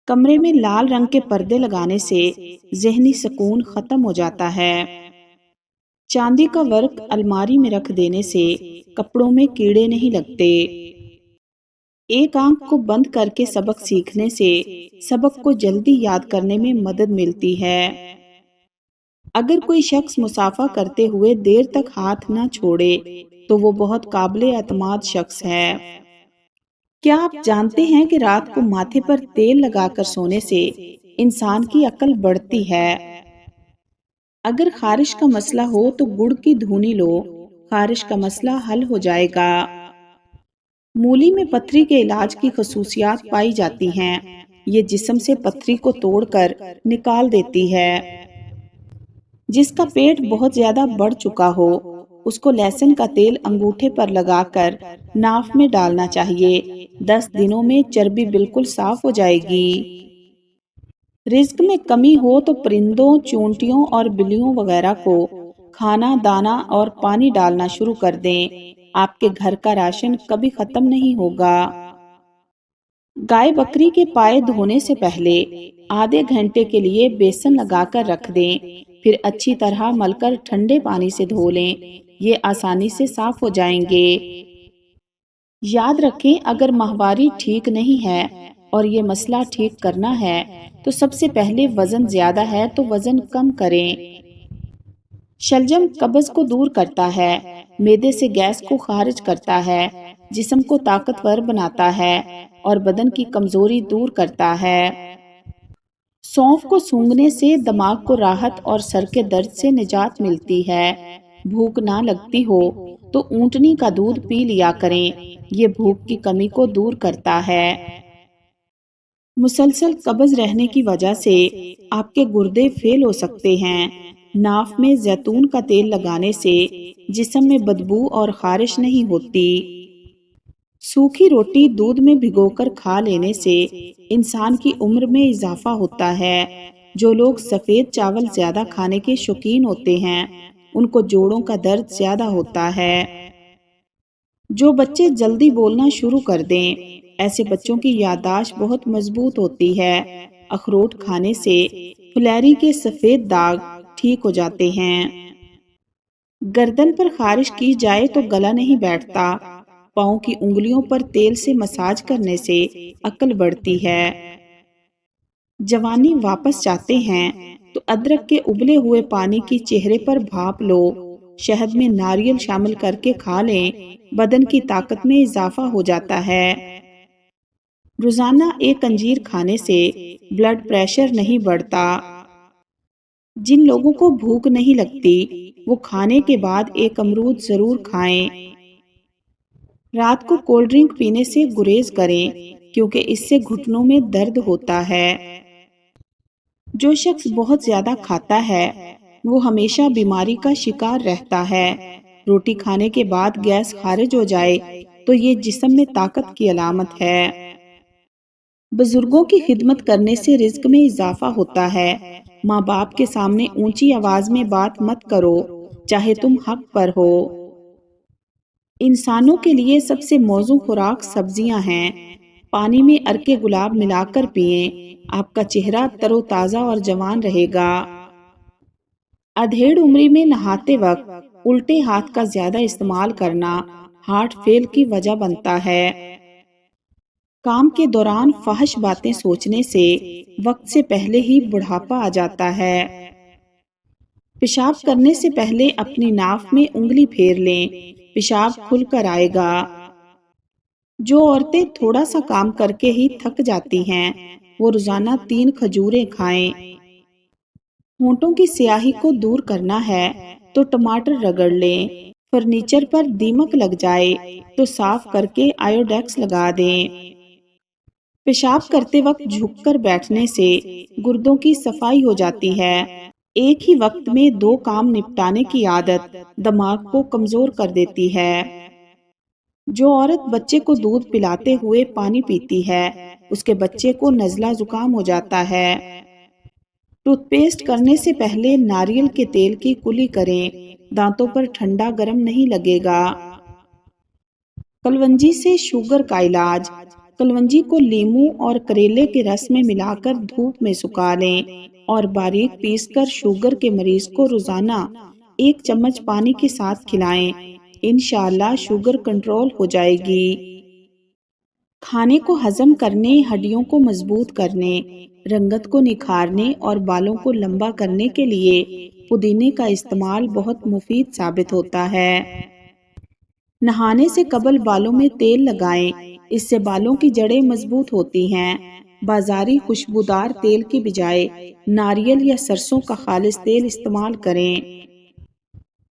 کمرے میں لال رنگ کے پردے لگانے سے ذہنی سکون ختم ہو جاتا ہے۔ چاندی کا ورق الماری میں رکھ دینے سے کپڑوں میں کیڑے نہیں لگتے۔ ایک آنکھ کو بند کر کے سبق سیکھنے سے سبق کو جلدی یاد کرنے میں مدد ملتی ہے۔ اگر کوئی شخص مصافحہ کرتے ہوئے دیر تک ہاتھ نہ چھوڑے تو وہ بہت قابل اعتماد شخص ہے۔ کیا آپ جانتے ہیں کہ رات کو ماتھے پر تیل لگا کر سونے سے انسان کی عقل بڑھتی ہے؟ اگر خارش کا مسئلہ ہو تو گڑ کی دھونی لو، خارش کا مسئلہ حل ہو جائے گا۔ مولی میں پتھری کے علاج کی خصوصیات پائی جاتی ہیں۔ یہ جسم سے پتھری کو توڑ کر نکال دیتی ہے۔ جس کا پیٹ بہت زیادہ بڑھ چکا ہو اس کو لہسن کا تیل انگوٹھے پر لگا کر ناف میں ڈالنا چاہیے۔ 10 دنوں میں چربی بالکل صاف ہو جائے گی۔ رزق میں کمی ہو تو پرندوں، چونٹیوں اور بلیوں وغیرہ کو کھانا، دانا اور پانی ڈالنا شروع کر دیں۔ آپ کے گھر کا راشن کبھی ختم نہیں ہوگا۔ گائے بکری کے پائے دھونے سے پہلے آدھے گھنٹے کے لیے بیسن لگا کر رکھ دیں، پھر اچھی طرح مل کر ٹھنڈے پانی سے دھو لیں۔ یہ آسانی سے صاف ہو جائیں گے۔ یاد رکھیں، اگر ماہواری ٹھیک نہیں ہے اور یہ مسئلہ ٹھیک کرنا ہے تو سب سے پہلے وزن زیادہ ہے تو وزن کم کریں۔ شلجم قبض کو دور کرتا ہے، معدے سے گیس کو خارج کرتا ہے، جسم کو طاقتور بناتا ہے اور بدن کی کمزوری دور کرتا ہے۔ سونف کو سونگھنے سے دماغ کو راحت اور سر کے درد سے نجات ملتی ہے۔ بھوک نہ لگتی ہو تو اونٹنی کا دودھ پی لیا کریں، یہ بھوک کی کمی کو دور کرتا ہے۔ مسلسل قبض رہنے کی وجہ سے آپ کے گردے فیل ہو سکتے ہیں۔ ناف میں زیتون کا تیل لگانے سے جسم میں بدبو اور خارش نہیں ہوتی۔ سوکھی روٹی دودھ میں بھگو کر کھا لینے سے انسان کی عمر میں اضافہ ہوتا ہے۔ جو لوگ سفید چاول زیادہ کھانے کے شوقین ہوتے ہیں ان کو جوڑوں کا درد زیادہ ہوتا ہے۔ جو بچے جلدی بولنا شروع کر دیں ایسے بچوں کی یادداشت بہت مضبوط ہوتی ہے۔ اخروٹ کھانے سے پھلیری کے سفید داغ ٹھیک ہو جاتے ہیں۔ گردن پر خارش کی جائے تو گلا نہیں بیٹھتا۔ پاؤں کی انگلیوں پر تیل سے مساج کرنے سے عقل بڑھتی ہے۔ جوانی واپس چاہتے ہیں تو ادرک کے ابلے ہوئے پانی کی چہرے پر بھاپ لو، شہد میں ناریل شامل کر کے کھا لیں، بدن کی طاقت میں اضافہ ہو جاتا ہے۔ روزانہ ایک انجیر کھانے سے بلڈ پریشر نہیں بڑھتا۔ جن لوگوں کو بھوک نہیں لگتی وہ کھانے کے بعد ایک امرود ضرور کھائیں۔ رات کو کولڈ ڈرنک پینے سے گریز کریں کیونکہ اس سے گھٹنوں میں درد ہوتا ہے۔ جو شخص بہت زیادہ کھاتا ہے وہ ہمیشہ بیماری کا شکار رہتا ہے۔ روٹی کھانے کے بعد گیس خارج ہو جائے تو یہ جسم میں طاقت کی علامت ہے۔ بزرگوں کی خدمت کرنے سے رزق میں اضافہ ہوتا ہے۔ ماں باپ کے سامنے اونچی آواز میں بات مت کرو چاہے تم حق پر ہو۔ انسانوں کے لیے سب سے موزوں خوراک سبزیاں ہیں۔ پانی میں عرق گلاب ملا کر پئیں، آپ کا چہرہ تر و تازہ اور جوان رہے گا۔ ادھیڑ عمری میں نہاتے وقت الٹے ہاتھ کا زیادہ استعمال کرنا ہارٹ فیل کی وجہ بنتا ہے۔ کام کے دوران فحش باتیں سوچنے سے وقت سے پہلے ہی بڑھاپا آ جاتا ہے۔ پیشاب کرنے سے پہلے اپنی ناف میں انگلی پھیر لیں، پیشاب کھل کر آئے گا۔ جو عورتیں تھوڑا سا کام کر کے ہی تھک جاتی ہیں وہ روزانہ 3 کھجوریں کھائیں۔ ہونٹوں کی سیاہی کو دور کرنا ہے تو ٹماٹر رگڑ لیں۔ فرنیچر پر دیمک لگ جائے تو صاف کر کے آیوڈیکس لگا دیں۔ پیشاب کرتے وقت جھک کر بیٹھنے سے گردوں کی صفائی ہو جاتی ہے۔ ایک ہی وقت میں 2 کام نپٹانے کی عادت دماغ کو کمزور کر دیتی ہے۔ جو عورت بچے کو دودھ پلاتے ہوئے پانی پیتی ہے اس کے بچے کو نزلہ زکام ہو جاتا ہے۔ ٹوتھ پیسٹ کرنے سے پہلے ناریل کے تیل کی کلی کریں، دانتوں پر ٹھنڈا گرم نہیں لگے گا۔ کلونجی سے شوگر کا علاج۔ کلونجی کو لیموں اور کریلے کے رس میں ملا کر دھوپ میں سکھا لیں اور باریک پیس کر شوگر کے مریض کو روزانہ 1 چمچ پانی کے ساتھ کھلائیں۔ انشاءاللہ شوگر کنٹرول ہو جائے گی۔ کھانے کو ہضم کرنے، ہڈیوں کو مضبوط کرنے، رنگت کو نکھارنے اور بالوں کو لمبا کرنے کے لیے پودینے کا استعمال بہت مفید ثابت ہوتا ہے۔ نہانے سے قبل بالوں میں تیل لگائیں، اس سے بالوں کی جڑیں مضبوط ہوتی ہیں۔ بازاری خوشبودار تیل کی بجائے ناریل یا سرسوں کا خالص تیل استعمال کریں۔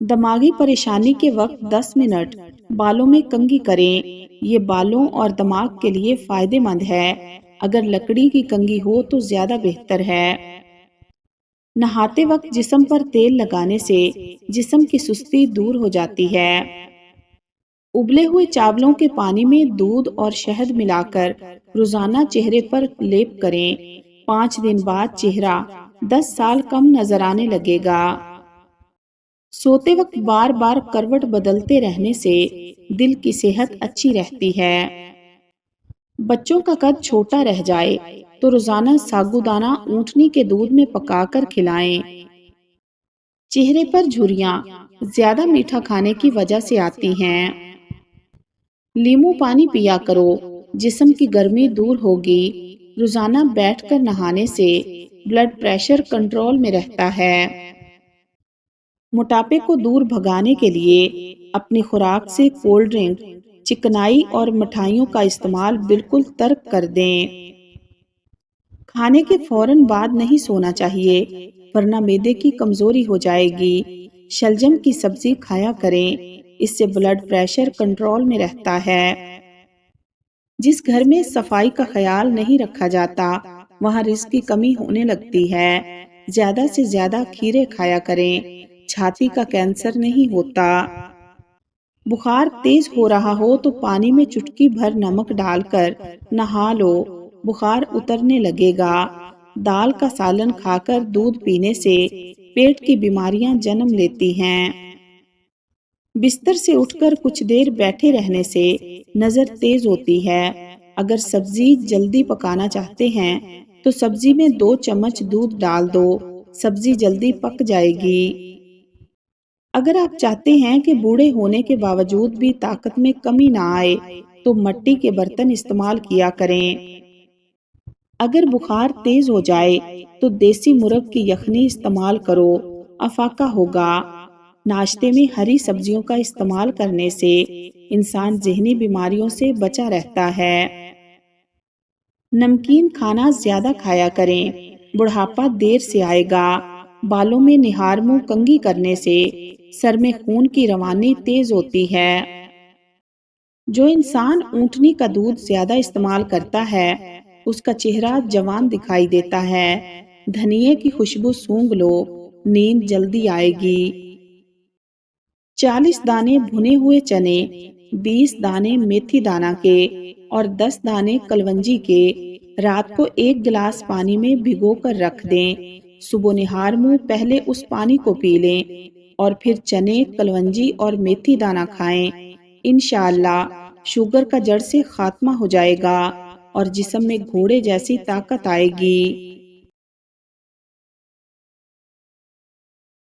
دماغی پریشانی کے وقت 10 منٹ بالوں میں کنگھی کریں، یہ بالوں اور دماغ کے لیے فائدہ مند ہے۔ اگر لکڑی کی کنگھی ہو تو زیادہ بہتر ہے۔ نہاتے وقت جسم پر تیل لگانے سے جسم کی سستی دور ہو جاتی ہے۔ ابلے ہوئے چاولوں کے پانی میں دودھ اور شہد ملا کر روزانہ چہرے پر لیپ کریں۔ 5 دن بعد چہرہ 10 سال کم نظر آنے لگے گا۔ سوتے وقت بار بار کروٹ بدلتے رہنے سے دل کی صحت اچھی رہتی ہے۔ بچوں کا قد چھوٹا رہ جائے تو روزانہ ساگودانہ اونٹنی کے دودھ میں پکا کر کھلائیں۔ چہرے پر جھریاں زیادہ میٹھا کھانے کی وجہ سے آتی ہیں۔ لیموں پانی پیا کرو، جسم کی گرمی دور ہوگی۔ روزانہ بیٹھ کر نہانے سے بلڈ پریشر کنٹرول میں رہتا ہے۔ موٹاپے کو دور بھگانے کے لیے اپنی خوراک سے کولڈ ڈرنک، چکنائی اور مٹھائیوں کا استعمال بالکل ترک کر دیں۔ کھانے کے فوراً بعد نہیں سونا چاہیے ورنہ معدے کی کمزوری ہو جائے گی۔ شلجم کی سبزی کھایا کریں، اس سے بلڈ پریشر کنٹرول میں رہتا ہے۔ جس گھر میں صفائی کا خیال نہیں رکھا جاتا وہاں رزق کی کمی ہونے لگتی ہے۔ زیادہ سے زیادہ کھیرے کھایا کریں، چھاتی کا کینسر نہیں ہوتا۔ بخار تیز ہو رہا ہو تو پانی میں چٹکی بھر نمک ڈال کر نہا لو، بخار اترنے لگے گا۔ دال کا سالن کھا کر دودھ پینے سے پیٹ کی بیماریاں جنم لیتی ہیں۔ بستر سے اٹھ کر کچھ دیر بیٹھے رہنے سے نظر تیز ہوتی ہے۔ اگر سبزی جلدی پکانا چاہتے ہیں تو سبزی میں 2 چمچ دودھ ڈال دو، سبزی جلدی پک جائے گی۔ اگر آپ چاہتے ہیں کہ بوڑھے ہونے کے باوجود بھی طاقت میں کمی نہ آئے تو مٹی کے برتن استعمال کیا کریں۔ اگر بخار تیز ہو جائے تو دیسی مرغ کی یخنی استعمال کرو، افاقہ ہوگا۔ ناشتے میں ہری سبزیوں کا استعمال کرنے سے انسان ذہنی بیماریوں سے بچا رہتا ہے۔ نمکین کھانا زیادہ کھایا کریں، بڑھاپا دیر سے آئے گا۔ بالوں میں نہار منہ کنگھی کرنے سے سر میں خون کی روانی تیز ہوتی ہے۔ جو انسان اونٹنی کا دودھ زیادہ استعمال کرتا ہے اس کا چہرہ جوان دکھائی دیتا ہے۔ دھنیے کی خوشبو سونگھ لو، نیند جلدی آئے گی۔ 40 دانے بھنے ہوئے چنے، 20 دانے میتھی دانہ کے اور 10 دانے کلونجی کے رات کو 1 گلاس پانی میں بھگو کر رکھ دیں۔ صبح نہار منہ پہلے اس پانی کو پی لیں اور پھر چنے، کلونجی اور میتھی دانہ کھائیں۔ انشاءاللہ شوگر کا جڑ سے خاتمہ ہو جائے گا اور جسم میں گھوڑے جیسی طاقت آئے گی۔